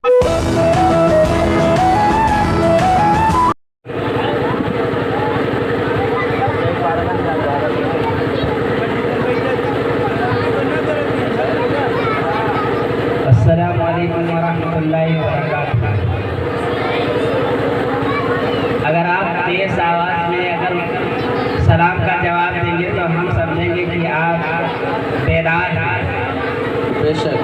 السلام علیکم ورحمۃ اللہ وبرکاتہ۔ اگر آپ تیز آواز میں اگر سلام کا جواب دیں گے تو ہم سمجھیں گے کہ آپ بیدار ہیں۔ بے شک۔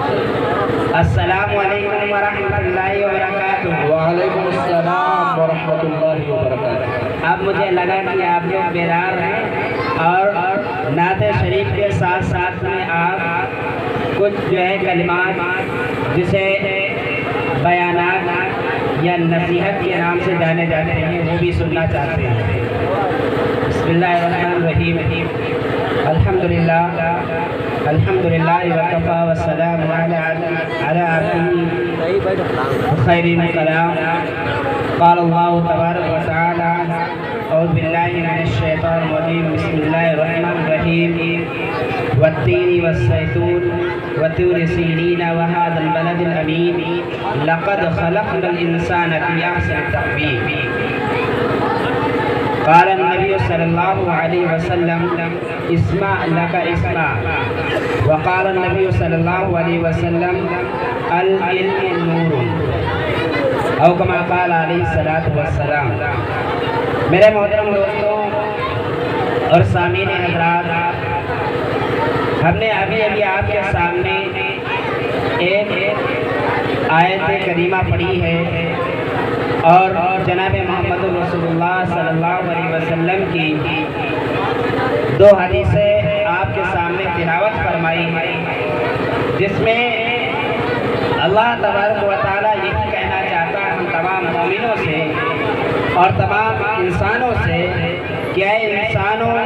السلام علیکم ورحمۃ اللہ وبرکاتہ۔ وعلیکم السلام ورحمۃ اللہ وبرکاتہ۔ اب مجھے لگا کہ آپ لوگ بیدار ہیں اور نعت شریف کے ساتھ ساتھ میں آپ کچھ جو ہے کلمات جسے بیانات یا نصیحت کے نام سے جانے جاتے ہیں وہ بھی سننا چاہتے ہیں۔ بسم اللہ الرحمن الرحیم۔ الحمدللہ وکفیٰ والسلام علی عبدہ خیر الکلام۔ قال اللہ تبارک و تعالی اعوذ باللہ من الشیطان الرجیم بسم اللہ الرحمن الرحیم والتین والزیتون وطور سینین وهذا البلد الامین لقد خلقنا الانسان فی احسن تقویم۔ قال النبی صلی اللہ علیہ وسلم اسمع لک اسمع، وقال النبی صلی اللہ علیہ وسلم العلم نور، او کما قال علیہ الصلوۃ والسلام۔ میرے محترم دوستوں اور سامعین حضرات، ہم نے ابھی آپ کے سامنے ایک آیت کریمہ پڑھی ہے اور جناب محمد رسول اللہ صلی اللہ علیہ وسلم کی دو حدیثیں آپ کے سامنے تلاوت فرمائی ہے، جس میں اللہ تبارک و تعالیٰ یہی کہنا چاہتا ہے ہم تمام مومنوں سے اور تمام انسانوں سے کہ اے انسانوں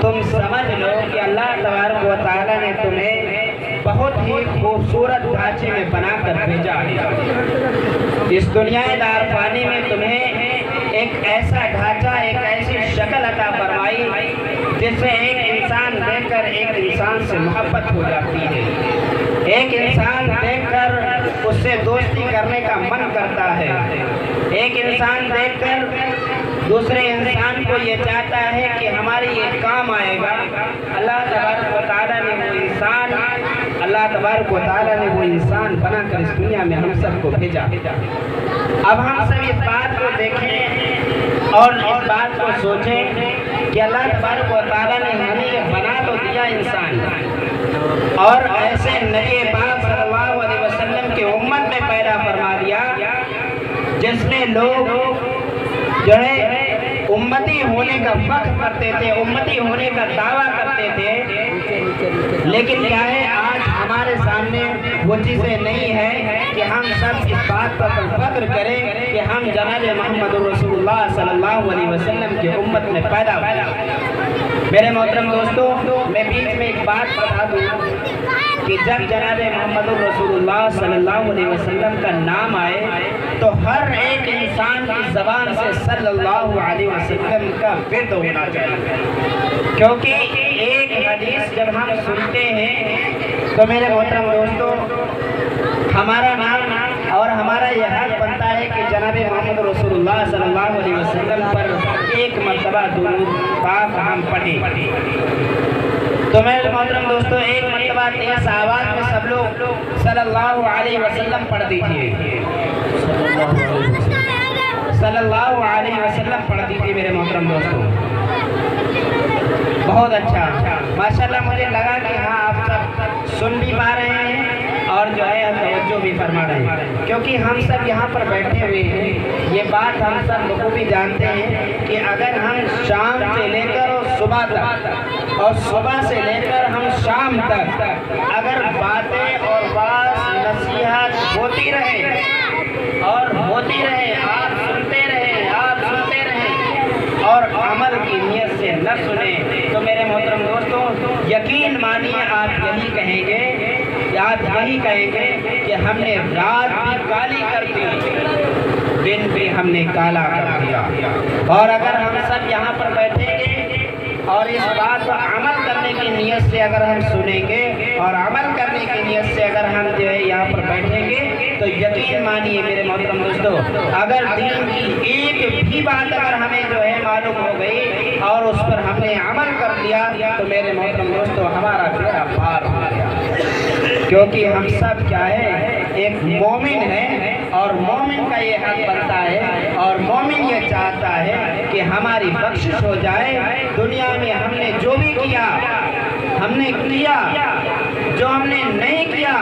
تم سمجھ لو کہ اللہ تبارک و تعالیٰ نے تمہیں بہت ہی خوبصورت ڈھانچے میں بنا کر بھیجا ہے۔ اس دنیا دار فانی میں تمہیں ایک ایسا ڈھانچہ، ایک ایسی شکل عطا فرمائی جس سے ایک انسان دیکھ کر ایک انسان سے محبت ہو جاتی ہے، ایک انسان دیکھ کر اس سے دوستی کرنے کا من کرتا ہے، ایک انسان دیکھ کر دوسرے انسان کو یہ چاہتا ہے کہ ہمارے یہ کام آئے گا۔ اللہ تبارک و تعالیٰ نے وہ انسان بنا کر اس دنیا میں ہم سب کو بھیجا۔ اب ہم سب اس بات کو دیکھیں اور اس بات کو سوچیں کہ اللہ تبارک و تعالیٰ نے ہمیں یہ بنا تو دیا انسان، اور ایسے نبی پاک صلی اللہ علیہ وسلم کے امت میں پیدا فرما دیا جس میں لوگ جو ہے امتی ہونے کا فخر کرتے تھے، امتی ہونے کا دعویٰ کرتے تھے، لیکن کیا ہے آج ہمارے سامنے وہ چیزیں نہیں ہیں کہ ہم سب اس بات پر فخر کریں کہ ہم جناب محمد رسول اللہ صلی اللہ علیہ وسلم کی امت میں پیدا ہوئے۔ میرے محترم دوستوں، میں بیچ میں ایک بات بتا دوں کہ جب جناب محمد رسول اللہ صلی اللہ علیہ وسلم کا نام آئے تو ہر ایک انسان کی زبان سے صلی اللہ علیہ وسلم کا ورد ہونا چاہیے، کیونکہ ایک حدیث جب ہم سنتے ہیں تو میرے محترم دوستوں ہمارا نام اور ہمارا یہ حق بنتا ہے کہ جناب محمد رسول اللہ صلی اللہ علیہ وسلم پر ایک مرتبہ درود پاک ہم پڑھیں۔ تو میرے محترم دوستوں ایک مرتبہ تیز آواز میں سب لوگ صلی اللہ علیہ وسلم پڑھ دیجئے، صلی اللہ علیہ وسلم پڑھ دیجئے میرے محترم دوستوں۔ بہت اچھا، ماشاءاللہ مجھے لگا کہ ہاں آپ سب سن بھی پا رہے ہیں اور جو ہے توجہ بھی فرما رہے ہیں، کیونکہ ہم سب یہاں پر بیٹھے ہوئے ہیں، یہ بات ہم سب لوگوں بھی جانتے ہیں کہ اگر ہم شام سے لے کر اور صبح تک اور صبح سے لے کر ہم شام تک اگر باتیں اور بات نصیحت ہوتی رہے اور ہوتی رہے، آپ سنتے رہیں اور عمل کی نیت سے نہ سنیں تو میرے محترم دوستوں یقین مانیے آپ یہی کہیں گے کہ ہم نے رات بھی کالی کر دی، دن بھی ہم نے کالا کر دیا۔ اور اگر ہم سب یہاں پر بیٹھیں گے اور اس بات پر عمل کرنے کی نیت سے اگر ہم سنیں گے اور عمل کرنے کی نیت سے اگر ہم جو ہے یہاں پر بیٹھیں گے تو یقین مانیے میرے محترم دوستو، اگر دین کی ایک بھی بات اگر ہمیں جو ہے معلوم ہو گئی اور اس پر ہم نے عمل کر دیا تو میرے محترم دوستو ہمارا بیڑا پار ہو گیا، کیونکہ ہم سب کیا ہے ایک مومن ہے اور مومن کا یہ حق بنتا ہے اور مومن یہ چاہتا ہے کہ ہماری بخشش ہو جائے۔ دنیا میں ہم نے جو بھی کیا ہم نے کیا، جو ہم نے نہیں کیا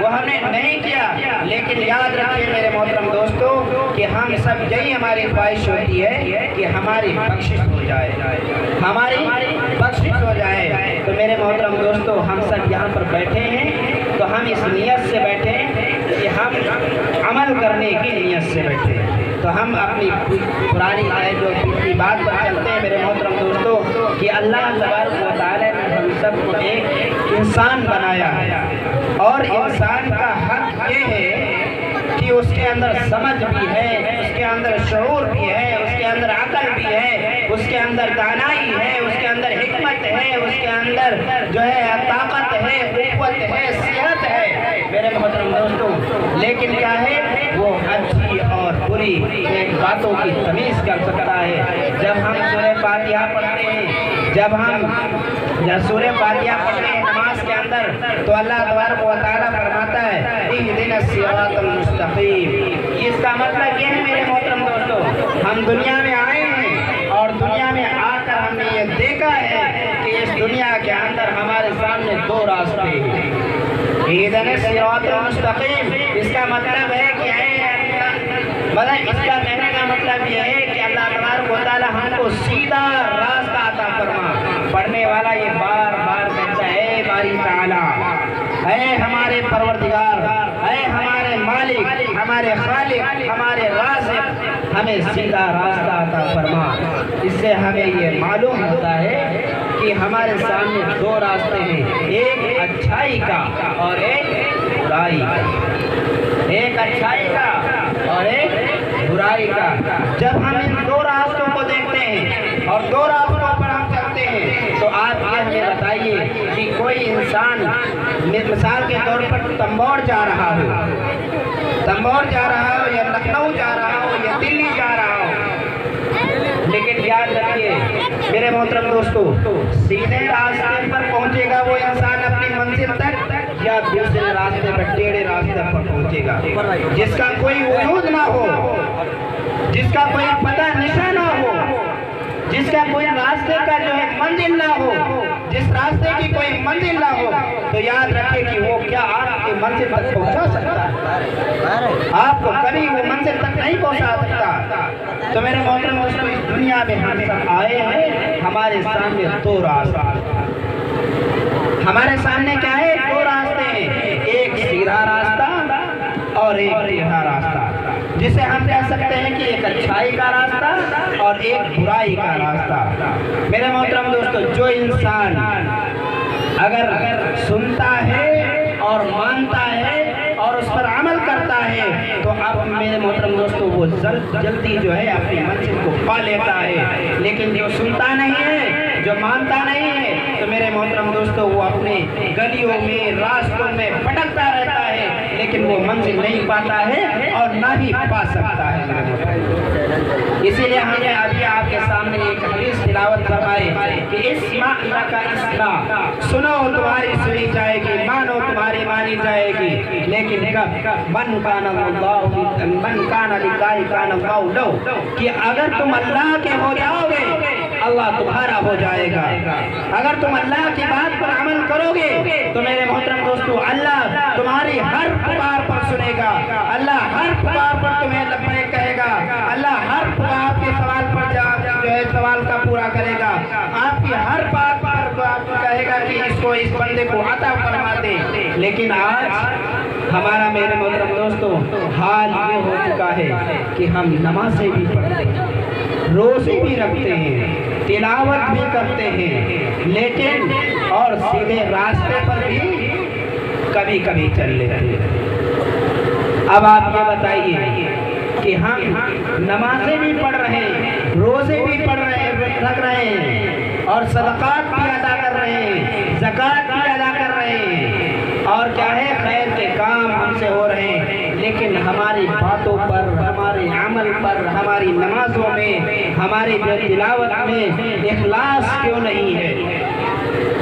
وہ ہم نے نہیں کیا، لیکن یاد رکھیے میرے محترم دوستو کہ ہم سب یہی ہماری خواہش ہوتی ہے کہ ہماری بخشش ہو جائے، ہماری بخشش ہو جائے۔ تو میرے محترم دوستو ہم سب یہاں پر بیٹھے ہیں تو ہم اس نیت سے بیٹھے ہیں کہ ہم عمل کرنے کی نیت سے بیٹھے ہیں، تو ہم اپنی پرانی جو پچھلی بات پر چلتے ہیں میرے محترم دوستو کہ اللہ تبارک و تعالیٰ نے ہم سب کو ایک انسان بنایا ہے اور انسان کا حق یہ ہے کہ اس کے اندر سمجھ بھی ہے، اس کے اندر شعور بھی ہے، اس کے اندر عقل بھی ہے، اس کے اندر دانائی ہے، اس کے اندر حکمت ہے، اس کے اندر جو ہے طاقت ہے، قوت ہے، صحت ہے میرے محترم دوستو، لیکن کیا ہے وہ اچھی اور بری ایک باتوں کی تمیز کر سکتا ہے۔ جب ہم سورہ فاتحہ پڑھتے ہیں، جب ہم سورہ فاتحہ پڑھتے ہیں نماز کے اندر تو اللہ تبارک و تعالیٰ فرماتا ہے اہدنا الصراط المستقیم۔ اس کا مطلب یہ ہے میرے محترم دوستو ہم دنیا میں آئے ہیں اور دنیا میں آ کر ہم نے یہ دیکھا ہے کہ اس دنیا کے اندر ہمارے سامنے دو راستے ہیں، اہدنا الصراط المستقیم۔ اس کا مطلب ہے کہ اس کا کہنے کا مطلب یہ ہے کہ اللہ تبارک و تعالیٰ ہم کو سیدھا راستہ عطا فرما۔ پڑھنے والا یہ بار بار کہتا ہے باری تعالیٰ، اے ہمارے پروردگار، اے ہمارے مالک، ہمارے خالق، ہمارے رازق، ہمیں سیدھا راستہ عطا فرما۔ اس سے ہمیں یہ معلوم ہوتا ہے کہ ہمارے سامنے دو راستے ہیں، ایک اچھائی کا اور ایک برائی کا، ایک اچھائی کا اور ایک برائی کا۔ جب ہم ان دو راستوں کو دیکھتے ہیں اور دو راستوں پر ہم چلتے ہیں تو آپ یہ ہمیں بتائیے کہ کوئی انسان مثال کے طور پر تمبور جا رہا ہو یا لکھنؤ جا رہا ہو یا دلی جا رہا ہو، لیکن یاد رکھیے میرے محترم دوستو سیدھے راستے پر پہنچے گا وہ انسان اپنی منزل تک یا دوسرے راستے پر ٹیڑھے راستے پر پہنچے گا، جس کا کوئی وجود نہ ہو، جس کا کوئی پتہ نشان نہ ہو، جس کا کوئی راستے کا جو ہے منزل نہ ہو، جس راستے کی کوئی منزل نہ ہو، تو یاد رکھے کہ وہ کیا آپ کی منزل تک پہنچا سکتا ہے؟ آپ کو کبھی وہ منزل تک نہیں پہنچا سکتا۔ تو میرے محترم دوستو اس دنیا میں ہم سب آئے ہیں، ہمارے سامنے دو راستے، ہمارے سامنے کیا ہے؟ دو راستے ہیں، ایک سیدھا راستہ اور ایک ٹیڑھا راستہ، جسے ہم کہہ سکتے ہیں کہ ایک اچھائی کا راستہ اور ایک برائی کا راستہ۔ میرے محترم دوستو جو انسان اگر سنتا ہے اور مانتا ہے اور اس پر عمل کرتا ہے تو اب میرے محترم دوستو وہ جلدی جو ہے اپنی منزل کو پا لیتا ہے، لیکن جو سنتا نہیں ہے، جو مانتا نہیں ہے تو میرے محترم دوستو وہ اپنے گلیوں میں راستوں میں بھٹکتا رہتا ہے، لیکن وہ منزل نہیں پاتا ہے اور نہ ہی پا سکتا ہے۔ اسی لیے ہم نے ابھی آپ کے سامنے ایک حدیث تلاوت فرمائی کہ اسمع لک اسمع، سنو تمہاری سنی جائے گی، مانو تمہاری مانی جائے گی، لیکن من کان للہ کان اللہ لہ، کہ اگر تم اللہ کے ہو جاؤ گے اللہ تمہارا ہو جائے گا، اگر تم اللہ کی بات پر عمل کرو گے تو میرے محترم دوستو اللہ تمہاری ہر پکار پر سنے گا، اللہ ہر پکار پر تمہیں لبیک کہے گا، اللہ ہر پکار کے سوال پر جو ہے سوال کا پورا کرے گا، آپ کی ہر بات پر آپ کہے گا کہ اس بندے کو عطا فرما دے۔ لیکن آج ہمارا میرے محترم دوستو حال یہ ہو چکا ہے کہ ہم نمازیں بھی پڑھتے ہیں، روزے بھی رکھتے ہیں، تلاوت بھی کرتے ہیں، لیکن اور سیدھے راستے پر بھی کبھی کبھی چل لیتے ہیں۔ اب آپ یہ بتائیے کہ ہم نمازیں بھی پڑھ رہے ہیں، روزے بھی رکھ رہے ہیں، اور صدقات بھی ادا کر رہے ہیں، زکوٰۃ بھی ادا کر رہے ہیں، اور کیا ہے خیر کے کام ہم سے ہو رہے ہیں، لیکن ہماری باتوں پر، ہمارے عمل پر، ہماری نمازوں میں، ہماری جو تلاوت میں اخلاص کیوں نہیں ہے؟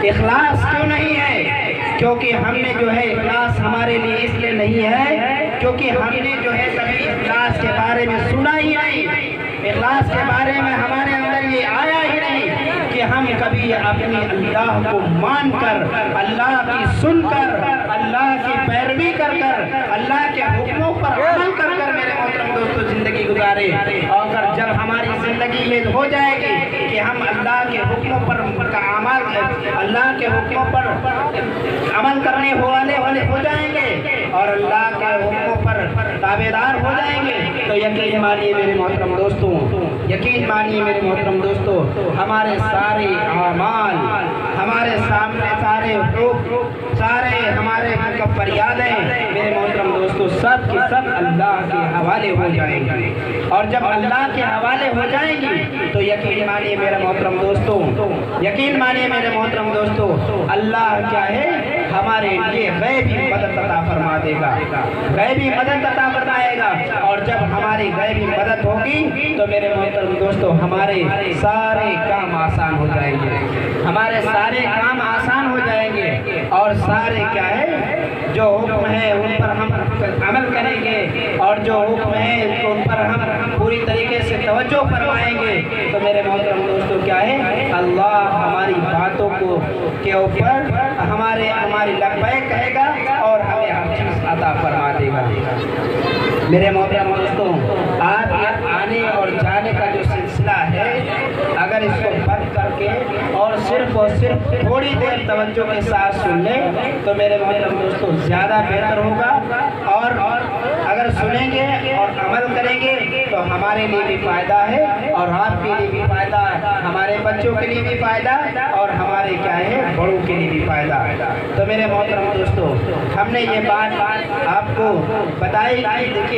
اخلاص کیوں نہیں ہے؟ کیونکہ ہم نے جو ہے اخلاص ہمارے لیے اس لیے نہیں ہے کیونکہ ہم نے جو ہے کبھی اخلاص کے بارے میں سنا ہی نہیں، اخلاص کے بارے میں ہمارے اندر یہ آیا ہی نہیں کہ ہم کبھی اپنی اللہ کو مان کر، اللہ کی سن کر، اللہ کی پیروی کر کر، اللہ کے حکموں پر عمل کر کر میرے محترم دوستو زندگی گزارے، اور جب ہماری زندگی میں ہو جائے گی کہ ہم اللہ کے حکموں پر اللہ کے حکموں پر عمل کرنے والے ہو جائیں گے اور اللہ کے حکموں پر تابعدار ہو جائیں گے، تو یقین مانیے میرے محترم دوستوں، یقین مانیے میرے محترم دوستوں، ہمارے سارے اعمال، ہمارے سامنے سارے حقوق، سارے ہمارے فریادیں میرے محترم دوستوں سب کی سب اللہ کے حوالے ہو جائیں گی، اور جب اللہ کے حوالے ہو جائیں گی تو یقین مانیے میرے محترم دوستوں، یقین مانیے میرے محترم دوستوں، اللہ کیا ہے ہمارے لیے غیبی مدد عطا فرما دے گا، غیبی مدد عطا فرمائے گا، اور جب ہماری غیبی مدد ہوگی تو میرے محترم دوستوں ہمارے سارے کام آسان ہو جائیں گے، ہمارے سارے کام آسان ہو جائیں گے، اور سارے کیا ہے جو حکم ہے ان پر ہم عمل کریں گے، اور جو حکم ہے ان پر ہم پوری طریقے سے توجہ فرمائیں گے، تو میرے محترم دوستوں کیا ہے اللہ ہماری باتوں کو کے اوپر ہماری لبیک کہے گا اور ہمیں ہر چیز عطا فرما دے گا۔ میرے محترم دوستوں، آج آنے اور جانے کا جو سلسلہ ہے اگر اس کو بند کر کے اور صرف تھوڑی دیر توجہ کے ساتھ سن لیں تو میرے محترم دوستوں زیادہ بہتر ہوگا، اور اگر سنیں گے اور عمل کریں گے تو ہمارے لیے بھی فائدہ ہے، اور آپ کے لیے بھی فائدہ، ہمارے بچوں کے لیے بھی فائدہ، اور ہمارے کیا ہے بڑوں کے لیے بھی فائدہ۔ تو میرے محترم دوستوں ہم نے یہ بات آپ کو بتائی کہ دیکھیے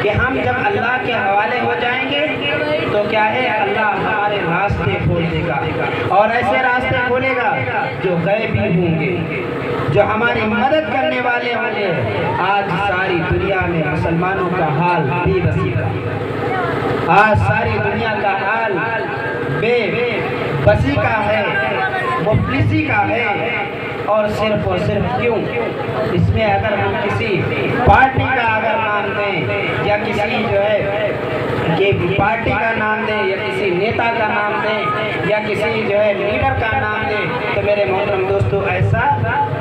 کہ ہم جب اللہ کے حوالے ہو جائیں گے تو کیا ہے اللہ ہمارے راستے کھول دے گا، اور ایسے راستے کھولے گا جو غیبی ہوں گے، جو ہماری مدد کرنے والے ہوں گے۔ آج ساری دنیا میں مسلمانوں کا حال بے بسی کا، آج ساری دنیا کا حال بے بسی کا ہے، مفلسی کا ہے، اور صرف کیوں اس میں اگر ہم کسی پارٹی کا اگر نام دیں یا کسی جو ہے کہ پارٹی کا نام دیں یا کسی نیتا کا نام دیں یا کسی جو ہے لیڈر کا نام دیں تو میرے محترم دوستو ایسا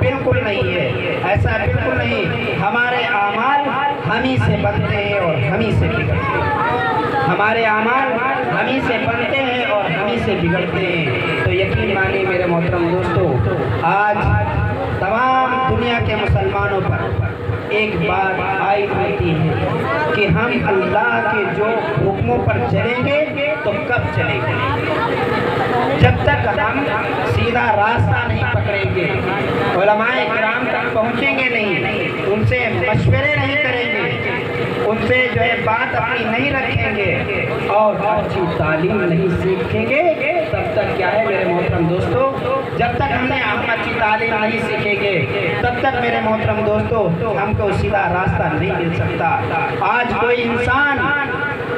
بالکل نہیں ہے، ایسا بالکل نہیں۔ ہمارے اعمال ہمیں سے بنتے ہیں اور ہمیں سے بگڑتے ہیں، ہمارے اعمال ہمیں سے بنتے ہیں اور ہمیں سے بگڑتے ہیں۔ تو یقین مانیے میرے محترم دوستو آج تمام دنیا کے مسلمانوں پر ایک بات عائد ہوتی ہے کہ ہم اللہ کے جو حکموں پر چلیں گے تو کب چلیں گے؟ جب تک ہم سیدھا راستہ نہیں پکڑیں گے، علماء کرام تک پہنچیں گے نہیں، ان سے مشورے نہیں کریں گے، ان سے جو ہے بات اپنی نہیں رکھیں گے اور اچھی تعلیم نہیں سیکھیں گے، تب تک کیا ہے میرے محترم دوستو، جب تک ہم اچھی تعلیم نہیں سیکھیں گے تب تک میرے محترم دوستو ہم کو سیدھا راستہ نہیں مل سکتا۔ آج کوئی انسان،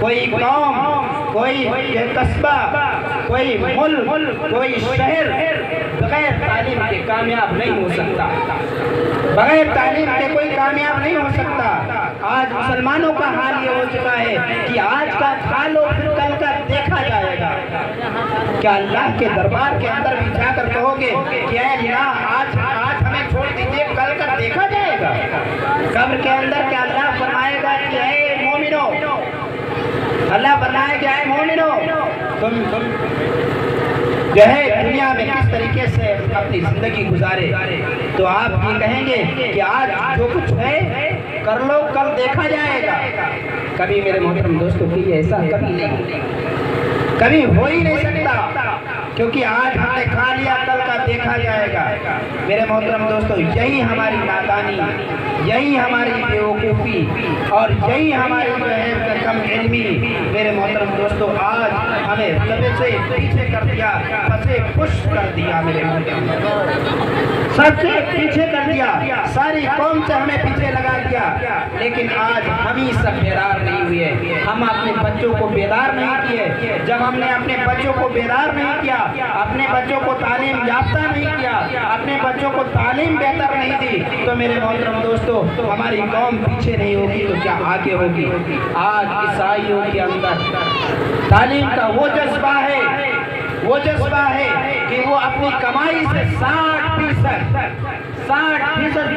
کوئی قوم، کوئی قصبہ، کوئی ملک، کوئی شہر بغیر تعلیم کے کامیاب نہیں ہو سکتا، بغیر تعلیم کے کوئی کامیاب نہیں ہو سکتا۔ آج مسلمانوں کا حال یہ ہو چکا ہے کہ آج کا کھا لو پھر کل کا دیکھا جائے گا۔ کیا اللہ کے دربار کے اندر بھی جا کر کہو گے کہ اے اللہ آج ہمیں چھوڑ دیجئے کل کا دیکھا جائے گا؟ قبر کے اندر کیا اللہ فرمائے گا کہ اے مومنو، اللہ فرمائے کہ اے مومنو تم جو ہے دنیا میں کس طریقے سے اپنی زندگی گزارے؟ تو آپ یہ کہیں گے کہ آج جو کچھ ہے کر لو کل دیکھا جائے گا۔ کبھی میرے محترم دوستوں کی ایسا کبھی نہیں، کبھی ہو ہی نہیں سکتا، کیونکہ آج ہم نے کھا لیا کل کا دیکھا جائے گا۔ میرے محترم دوستو یہی ہماری نادانی، یہی ہماری بیوقوفی اور یہی ہماری جو ہے کم علمی میرے محترم دوستو آج ہمیں سب سے پیچھے کر دیا، پسے پش کر دیا میرے محترم، سب سے پیچھے کر دیا، ساری قوم سے ہمیں پیچھے لگا دیا۔ لیکن آج ہم ہی سب بیدار نہیں ہوئے، ہم اپنے بچوں کو بیدار نہیں کیے۔ جب ہم نے اپنے بچوں کو بیدار نہیں کیا، اپنے بچوں کو تعلیم یافتہ نہیں کیا، اپنے بچوں کو تعلیم بہتر نہیں دی، تو میرے محترم دوستو ہماری قوم پیچھے نہیں ہوگی تو کیا آگے ہوگی۔ آج عیسائیوں کے اندر تعلیم کا وہ جذبہ ہے کہ وہ اپنی کمائی سے 60%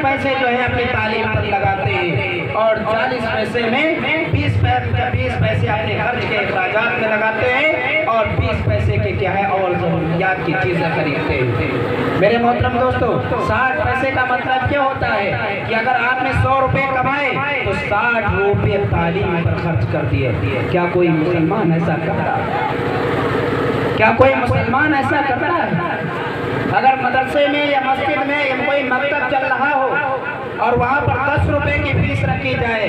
پیسے جو ہے اپنی تعلیم پر لگاتے ہیں اور 40 پیسے میں 20 پیسے اپنے خرچ کے اخراجات میں لگاتے ہیں اور 20 پیسے کے کیا ہے اور ضروریات کی چیزیں خریدتے ہیں۔ میرے محترم دوستو 60 پیسے کا مطلب کیا ہوتا ہے کہ اگر آپ نے 100 روپے کمائے تو 60 روپے تعلیم پر خرچ کر دیے۔ کیا کوئی مسلمان ایسا کرتا ہے؟ کیا کوئی مسلمان ایسا کرتا ہے؟ اگر مدرسے میں یا مسجد میں یا کوئی مکتب چل رہا ہو اور وہاں پر 10 روپے کی فیس رکھی جائے،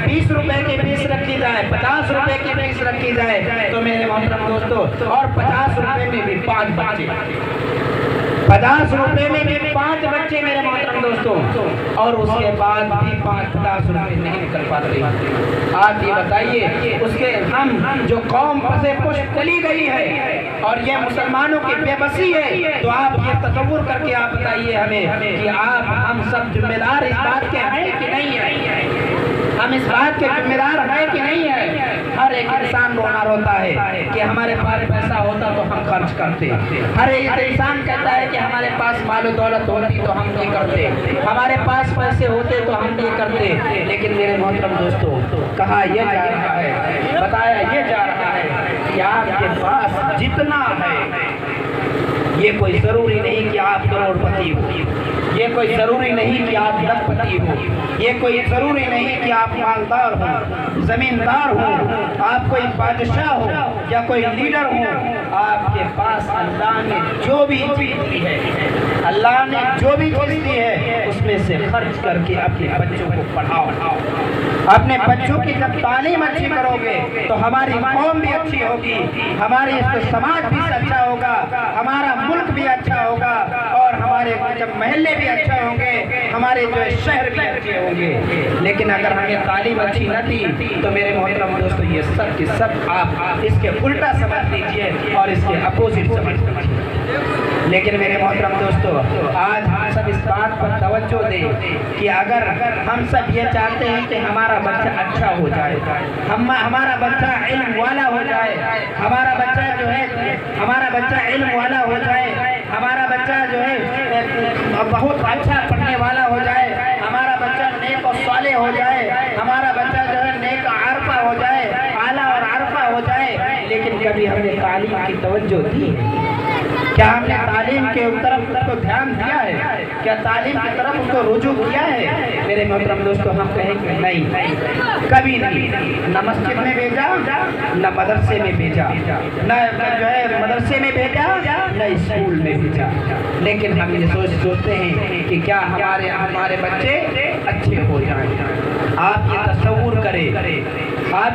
20 روپے کی فیس رکھی جائے، 50 روپے کی فیس رکھی جائے، تو میرے محترم دوستو اور 50 روپے میں بھی 5 بچے، 50 روپے میں بھی 5 بچے میرے محترم دوستو، اور اس کے بعد بھی 50 روپے نہیں نکل پاتے۔ آپ یہ بتائیے اس کے ہم جو قوم پسے پش چلی گئی ہے اور یہ مسلمانوں کی بے بسی ہے، تو آپ یہ تصور کر کے آپ بتائیے ہمیں کہ ہم سب ذمہ دار اس بات کے ہیں کہ نہیں ہیں؟ ہم اس بات کے ذمہ دار ہیں کہ نہیں ہیں؟ ہر ایک انسان روتا ہے کہ ہمارے پاس پیسہ ہوتا تو ہم خرچ کرتے، ہر ایک انسان کہتا ہے کہ ہمارے پاس مال و دولت ہوتی تو ہم نہیں کرتے، ہمارے پاس پیسے ہوتے تو ہم نہیں کرتے۔ لیکن میرے محترم دوستو کہا یہ جا رہا ہے، بتایا یہ جا رہا ہے کہ آپ کے پاس جتنا ہے یہ کوئی ضروری نہیں کہ آپ کروڑ پتی ہو، یہ کوئی ضروری نہیں کہ آپ لکھ پتی ہو، یہ کوئی ضروری نہیں کہ آپ مالدار ہو، زمیندار ہو، آپ کوئی بادشاہ ہو یا کوئی لیڈر ہو۔ آپ کے پاس اللہ نے جو بھی چیز دی ہے، اللہ نے جو بھی چیز دی ہے اس میں سے خرچ کر کے اپنے بچوں کو پڑھاؤ۔ اپنے بچوں کی جب تعلیم اچھی کرو گے تو ہماری قوم بھی اچھی ہوگی، ہماری سماج بھی اچھا ہوگا، ہمارا ملک بھی اچھا ہوگا اور ہمارے جب محلے بھی اچھے ہوں گے، ہمارے جو شہر بھی اچھے ہوں گے۔ لیکن اگر ہمیں تعلیم اچھی نہ دی تو میرے محترم دوستو یہ سب کے سب آپ اس کے الٹا سمجھ لیجئے اور اس کے اپوزٹ سمجھ لیجئے۔ لیکن میرے محترم دوستو آج ہم سب اس بات پر توجہ دیں کہ اگر ہم سب یہ چاہتے ہیں کہ ہمارا بچہ اچھا ہو جائے، ہمارا بچہ علم والا ہو جائے، ہمارا بچہ جو ہے ہمارا بچہ علم والا ہو جائے، ہمارا بچہ جو ہے بہت اچھا پڑھنے والا ہو جائے، ہمارا بچہ نیک و صالح ہو جائے، ہمارا بچہ جو ہے نیک عارفہ ہو جائے، اعلیٰ اور عارفہ ہو جائے، لیکن کبھی ہم نے تعلیم کی توجہ دی؟ کیا ہم نے تعلیم کے طرف اس کو دھیان دیا ہے؟ کیا تعلیم کی طرف اس کو رجوع کیا ہے؟ میرے محترم دوستو ہم کہیں کہ نہیں، کبھی نہیں، نہ مسجد میں بھیجا، نہ مدرسے میں بھیجا، نہ جو ہے مدرسے میں بھیجا، نہ اسکول میں بھیجا۔ لیکن ہم یہ سوچتے ہیں کہ کیا ہمارے بچے اچھے ہو جائیں۔ آپ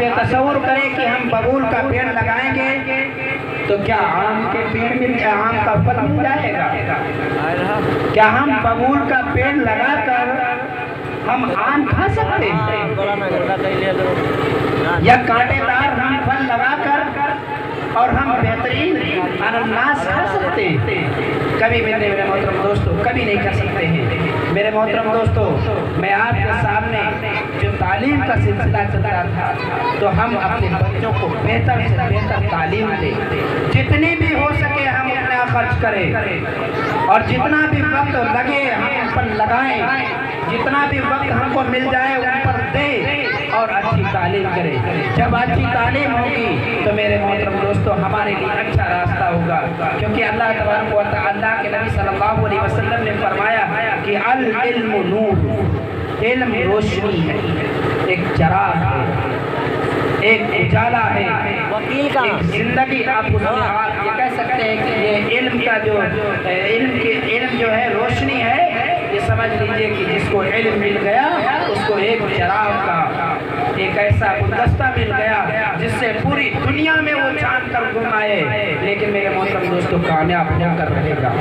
یہ تصور کریں کہ ہم ببول کا پیڑ لگائیں گے تو کیا آم کے پیڑ میں آم کا پھل مل جائے گا؟ کیا ہم ببول کا پیڑ لگا کر ہم آم کھا سکتے ہیں؟ یا کانٹے دار ہم پھل لگا کر اور ہم بہترین انناس کھا سکتے ہیں؟ کبھی میرے محترم دوستو کبھی نہیں کر سکتے ہیں۔ میرے محترم دوستو میں آپ کے سامنے جو تعلیم کا سلسلہ چل رہا تھا تو ہم اپنے بچوں کو بہتر سے بہتر تعلیم دیں، جتنی بھی ہو سکے ہم اتنا خرچ کریں اور جتنا بھی وقت لگے ہم ان پر لگائیں، جتنا بھی وقت ہم کو مل جائے ان پر دیں اور اچھی تعلیم کریں۔ جب اچھی تعلیم ہوگی تو میرے محترم دوستو ہمارے لیے اچھا راستہ ہوگا، کیونکہ اللہ تبارک و تعالیٰ اللہ کے نبی صلی اللہ علیہ وسلم نے فرمایا کہ العلم نور، علم روشنی ہے، ایک چراغ ہے، ایک اجالا ہے، ایک زندگی۔ آپ یہ کہہ سکتے ہیں کہ یہ علم کا علم جو ہے روشنی ہے، یہ سمجھ لیجئے کہ جس کو علم مل گیا اس کو ایک چراغ کا ایک ایسا گلدستہ مل گیا جس سے پوری دنیا میں وہ جان کر گھمائے، لیکن میرے محترم دوستو کامیاب ہو کر رہے گا۔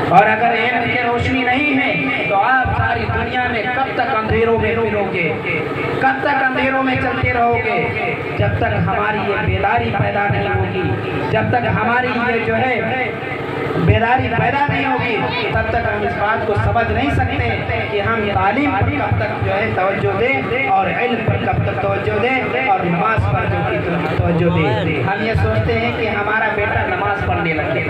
اور اگر علم کی روشنی نہیں ہے تو آپ ساری دنیا میں کب تک اندھیروں میں پھرو گے، کب تک اندھیروں میں چلتے رہو گے؟ جب تک ہماری یہ بیداری پیدا نہیں ہوگی، جب تک ہماری یہ جو ہے بیداری پیدا نہیں ہوگی، تب تک ہم اس بات کو سمجھ نہیں سکتے کہ ہم تعلیم پر کب تک جو ہے توجہ دیں، اور علم پر کب تک توجہ دیں، اور نماز پر جو کی توجہ دیں۔ ہم یہ سوچتے ہیں کہ ہمارا بیٹا نماز پڑھنے لگے،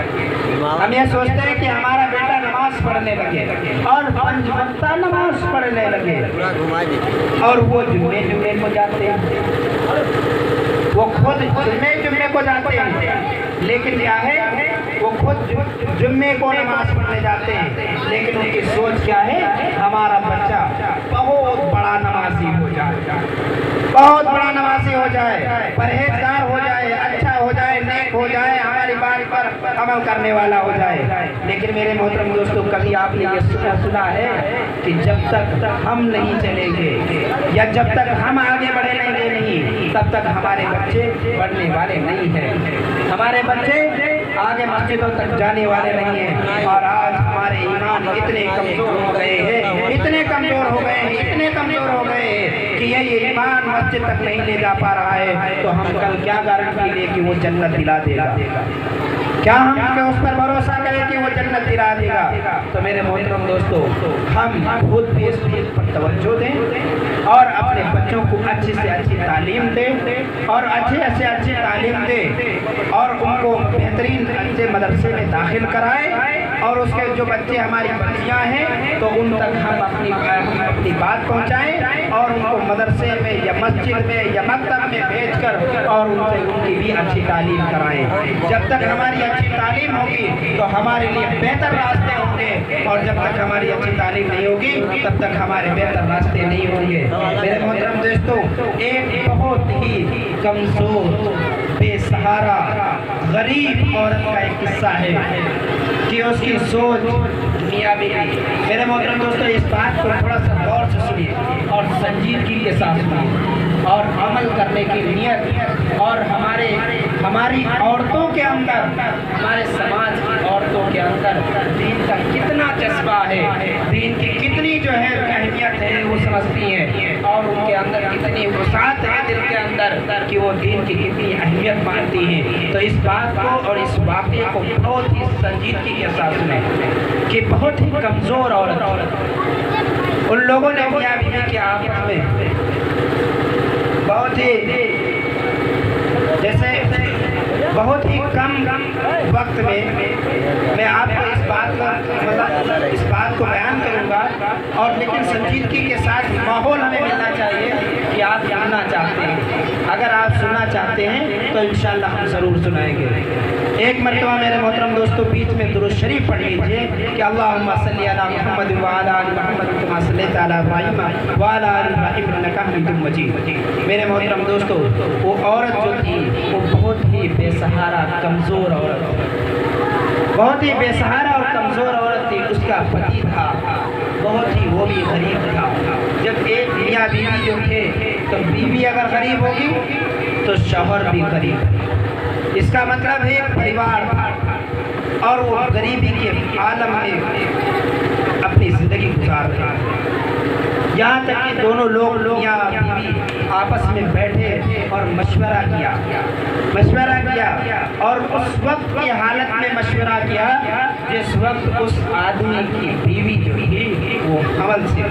ہم یہ سوچتے ہیں کہ ہمارا بیٹا نماز پڑھنے لگے اور 5 وقت نماز پڑھنے لگے، اور وہ جمعے کو جاتے ہیں، وہ خود جمعے کو جاتے ہیں، لیکن کیا ہے وہ خود جمعے کو نماز پڑھنے جاتے ہیں، لیکن ان کی سوچ کیا ہے؟ ہمارا بچہ بہت بڑا نمازی ہو جائے، بہت بڑا نمازی ہو جائے، پرہیزگار ہو جائے، اچھا ہو جائے، نیک ہو جائے، ہماری بات پر عمل کرنے والا ہو جائے۔ لیکن میرے محترم دوستو، کبھی آپ نے یہ سنا ہے کہ جب تک ہم نہیں چلیں گے یا جب تک ہم آگے بڑھیں گے نہیں، تب تک ہمارے بچے بڑھنے والے نہیں ہیں، ہمارے بچے آگے مسجدوں تک جانے والے نہیں ہیں۔ اور آج ہمارے ایمان اتنے کمزور ہو گئے ہیں، اتنے کمزور ہو گئے ہیں، اتنے کمزور ہو گئے ہیں کہ یہ ایمان مسجد تک نہیں لے جا پا رہا ہے، تو ہم کل کیا گارنٹی لے کہ وہ جنت دلا دے گا؟ کیا ہم اس پر بھروسہ کریں کہ وہ جنت دلا دے گا؟ تو میرے محترم دوستو، ہم خود بھی اس چیز پر توجہ دیں اور اپنے بچوں کو اچھی سے اچھی تعلیم دیں، اور اچھے سے اچھی تعلیم دیں، اور ان کو بہترین اچھے مدرسے میں داخل کرائیں، اور اس کے جو بچے ہماری بچیاں ہیں تو ان تک ہم اپنی بات پہنچائیں، اور ان کو مدرسے میں یا مسجد میں یا مکتب میں بھیج کر اور ان سے ان کی بھی اچھی تعلیم کرائیں۔ جب تک ہماری اچھی تعلیم ہوگی تو ہمارے لیے بہتر راستے ہوں گے، اور جب تک ہماری اچھی تعلیم نہیں ہوگی تب تک ہمارے بہتر راستے نہیں ہوں گے۔ میرے محترم دوستو، ایک بہت ہی کمزور، بے سہارا، غریب عورت کا ایک قصہ ہے کہ اس کی سوچ میاں بیوی۔ میرے محترم دوستو، اس بات کو تھوڑا سا غور سے سنیے اور سنجیدگی کے ساتھ سنیے، اور عمل کرنے کی نیت، اور ہماری عورتوں کے اندر، ہمارے سماج کی عورتوں کے اندر دین کا کتنا جذبہ ہے، دین کی کتنی جو ہے اہمیت ہے وہ سمجھتی ہیں، اور ان کے اندر کتنی وسعت ہے دل کے اندر کہ وہ دین کی کتنی اہمیت مانتی ہیں۔ تو اس بات کو اور اس واقعے کو بہت ہی سنجیدگی کے ساتھ سنیں کہ بہت ہی کمزور عورت، ان لوگوں نے میاں بیوی کے آپس میں بہت ہی جیسے بہت ہی کم وقت میں آپ کو اس بات کو بیان کروں گا، اور لیکن سنجیدگی کے ساتھ ماحول ہمیں ملنا چاہیے کہ آپ سننا چاہتے ہیں۔ اگر آپ سننا چاہتے ہیں تو انشاءاللہ ہم ضرور سنائیں گے۔ ایک مرتبہ میرے محترم دوستو بیچ میں درود شریف پڑھ لیجئے کہ اللہم صلی علی محمد وعلی آل محمد کما صلیت علی ابراہیم وعلی آل ابراہیم انک حمید مجید۔ میرے محترم دوستو، وہ عورت جو تھی وہ بہت ہی بے سہارا کمزور عورت، بہت ہی بے سہارا اور کمزور عورت تھی۔ اس کا پتی تھا بہت ہی، وہ بھی غریب تھا۔ جب ایک میاں بیوی جو تھے تو بیوی اگر غریب ہوگی تو شوہر بھی غریب، اس کا مطلب ہے پریوار، اور وہ غریبی کے عالم میں اپنی زندگی گزار رہے ہیں۔ یہاں تک کہ دونوں لوگ میاں بیوی آپس میں بیٹھے اور مشورہ کیا، اور اس وقت کی حالت میں مشورہ کیا جس وقت اس آدمی کی بیوی جو تھی وہ حمل سے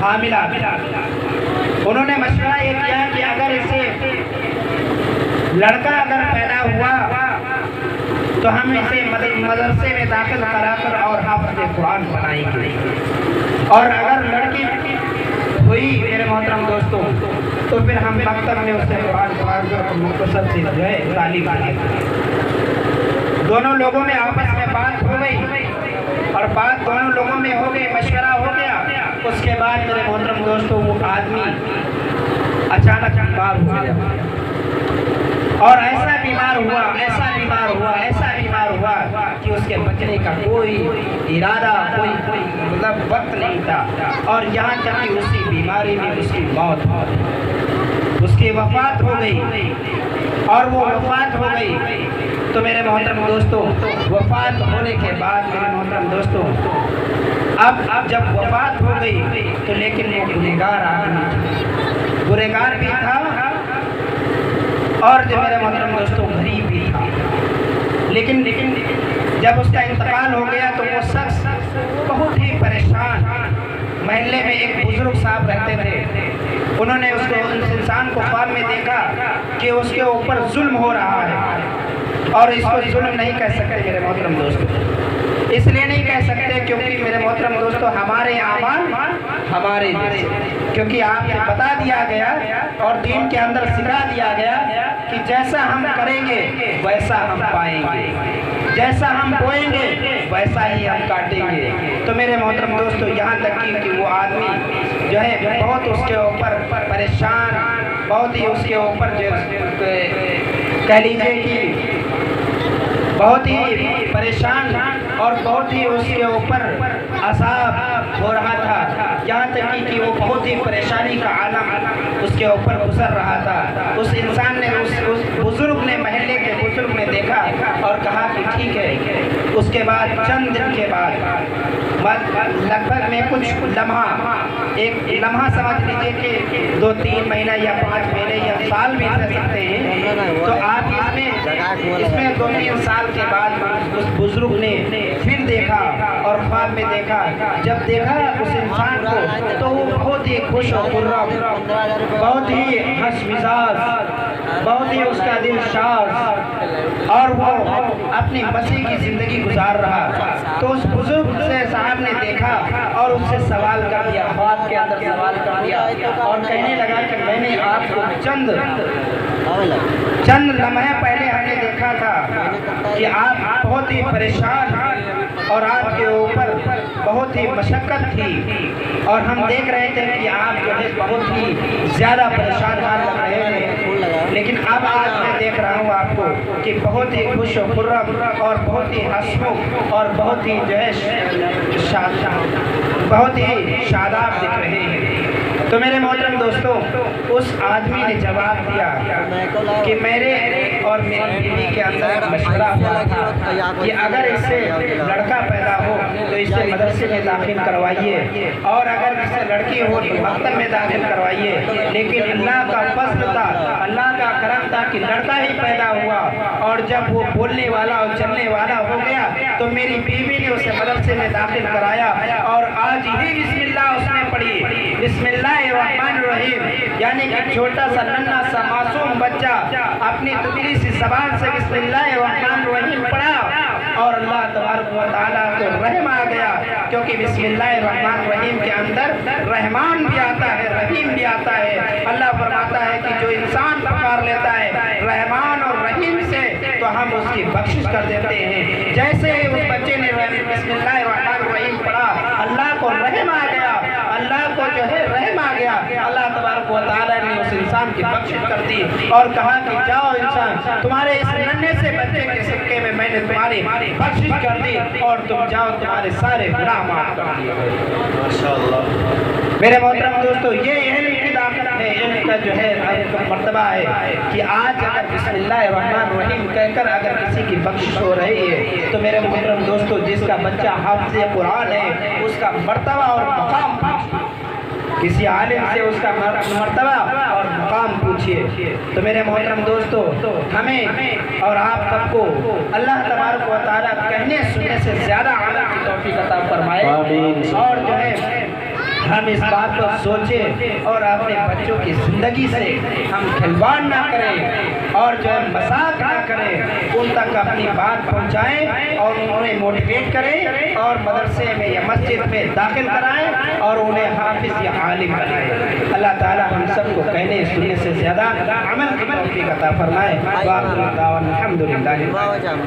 حاملہ تھی۔ انہوں نے مشورہ یہ کیا کہ اگر اسے لڑکا اگر پیدا ہوا تو ہم اسے مدرسے میں داخل کرا کر اور حافظ قرآن بنائیں گے، اور اگر لڑکی ہوئی میرے محترم دوستوں تو پھر ہم مکتب میں اسے قرآن کر مختصر سے جو ہے تعلیم دیں گے۔ دونوں لوگوں میں آپس میں بات ہو گئی، اور بات دونوں لوگوں میں ہو گئی، مشورہ ہو گیا۔ اس کے بعد میرے محترم دوستوں وہ آدمی اچانک بیمار ہو گیا، اور ایسا بیمار ہوا کہ اس کے بچنے کا کوئی ارادہ، کوئی وقت نہیں تھا، اور یہاں تک کہ اسی بیماری میں اس کی موت ہو گئی۔ کی وفات ہو گئی اور وہ وفات ہو گئی تو میرے محترم دوستوں وفات ہونے کے بعد میرے محترم دوستوں اب جب وفات ہو گئی تو لیکن وہ گنہگار آدمی تھا، گنہگار بھی تھا اور جو میرے محترم دوستوں غریب بھی تھا، لیکن جب اس کا انتقال ہو گیا تو وہ شخص بہت ہی پریشان، محلے میں ایک بزرگ صاحب رہتے تھے، انہوں نے اس انسان کو خواب میں دیکھا کہ اس کے اوپر ظلم ہو رہا ہے، اور اس کو ظلم نہیں کہہ سکتے میرے محترم دوستوں، اس لیے نہیں کہہ سکتے کیونکہ میرے محترم دوستوں ہمارے اعمال ہمارے جیسے، کیونکہ آپ سے بتا دیا گیا اور دین کے اندر سکھا دیا گیا کہ جیسا ہم کریں گے ویسا ہم پائیں گے، جیسا ہم بوئیں گے ویسا ہی ہم کاٹیں گے۔ تو میرے محترم دوستو یہاں تک کہ وہ آدمی جو ہے بہت اس کے اوپر پریشان، بہت ہی اس کے اوپر جو کہہ لیجیے کہ بہت ہی پریشان اور بہت ہی اس کے اوپر عذاب ہو رہا تھا، یہاں تک کہ وہ بہت ہی پریشانی کا عالم اس کے اوپر گزر رہا تھا۔ اس انسان نے اس بزرگ نے محلے کے بزرگ نے دیکھا اور کہا کہ ٹھیک ہے۔ اس کے بعد چند دن کے بعد لگ بھگ میں کچھ لمحہ، ایک لمحہ سمجھ لیجیے کہ 2-3 مہینہ یا 5 مہینے یا سال بھی رہ سکتے ہیں، تو آپ اس میں 2-3 سال کے بعد اس بزرگ نے پھر دیکھا اور خواب میں دیکھا، جب دیکھا اس انسان کو تو وہ بہت ہی خوش و خرم، بہت ہی ہنس مزاج، بہت ہی اس کا دل شاد اور وہ اپنی مسیح کی زندگی گزار رہا۔ تو اس بزرگ سے صاحب نے دیکھا اور اس سے سوال کر دیا، خواب کے اندر سوال کر دیا اور کہنے لگا کہ میں نے آپ کو چند لمحے پہلے ہم نے دیکھا تھا کہ آپ بہت ہی پریشان اور آپ کے اوپر بہت ہی مشقت تھی، اور ہم دیکھ رہے تھے کہ آپ جو ہے بہت ہی زیادہ پریشان حال لگ رہے ہیں، لیکن اب آج میں دیکھ رہا ہوں آپ کو کہ بہت ہی خوش و خرم اور بہت ہی ہنسمکھ اور بہت ہی جو ہے بہت ہی شاداب دکھ رہے ہیں۔ تو میرے محترم دوستوں اس آدمی نے جواب دیا کہ میرے اور میری بیوی کے اندر مشورہ ہوا تھا کہ اگر اس سے لڑکا پیدا ہو تو اس سے مدرسے میں داخل کروائیے، اور اگر اس سے لڑکی ہو تو مکتب میں داخل کروائیے، لیکن اللہ کا فضل تھا، اللہ کا کرم تھا کہ لڑکا ہی پیدا ہوا، اور جب وہ بولنے والا اور چلنے والا ہو گیا تو میری بیوی نے اسے مدرسے میں داخل کرایا، اور آج ہی بسم اللہ اس نے پڑھی، بسم اللہ الرحمن الرحیم، یعنی کہ چھوٹا سا ننھا سا معصوم بچہ اپنی تتلی سی زبان سے بسم اللہ الرحمن الرحیم پڑھا، اور اللہ تبارک و تعالیٰ کو رحم آ گیا، کیونکہ بسم اللہ الرحمن الرحیم کے اندر رحمان بھی آتا ہے، رحیم بھی آتا ہے۔ اللہ فرماتا ہے کہ جو انسان پکار لیتا ہے رحمان اور رحیم سے تو ہم اس کی بخشش کر دیتے ہیں۔ جیسے ہی اس بچے نے بسم اللہ الرحمن الرحیم پڑھا، اللہ کو رحم آ گیا، اللہ کو جو ہے رحم آ گیا، اللہ تبارک و تعالیٰ نے اس انسان کی بخشش کر دی اور کہا کہ جاؤ انسان، تمہارے اس ننھے سے بچے کے صدقے میں نے تمہاری بخشش کر دی، اور تم جاؤ تمہارے سارے گناہ معاف کر دیے گئے۔ ماشاءاللہ میرے محترم دوستو یہ علم کی طاقت ہے، علم کا جو ہے مرتبہ ہے کہ آج اگر بسم اللہ الرحمن الرحیم کہہ کر اگر کسی کی بخشش ہو رہی ہے تو میرے محترم دوستو جس کا بچہ حافظ قرآن ہے اس کا مرتبہ اور مقام پوچھیے، کسی عالم سے اس کا مرتبہ اور مقام پوچھیے۔ تو میرے محترم دوستو ہمیں اور آپ سب کو اللہ تبارک و تعالیٰ کہنے سننے سے زیادہ عمل کی توفیق عطا فرمائے، اور جو ہے ہم اس بات کو سوچیں اور اپنے بچوں کی زندگی سے ہم کھلواڑ نہ کریں اور جو ہے مذاق نہ کریں، ان تک اپنی بات پہنچائیں اور انہیں موٹیویٹ کریں اور مدرسے میں یا مسجد میں داخل کرائیں اور انہیں حافظ یا عالم بنائیں۔ اللہ تعالی ہم سب کو کہنے سننے سے زیادہ عمل کی توفیق عطا فرمائے۔ وآخر دعوانا الحمدللہ۔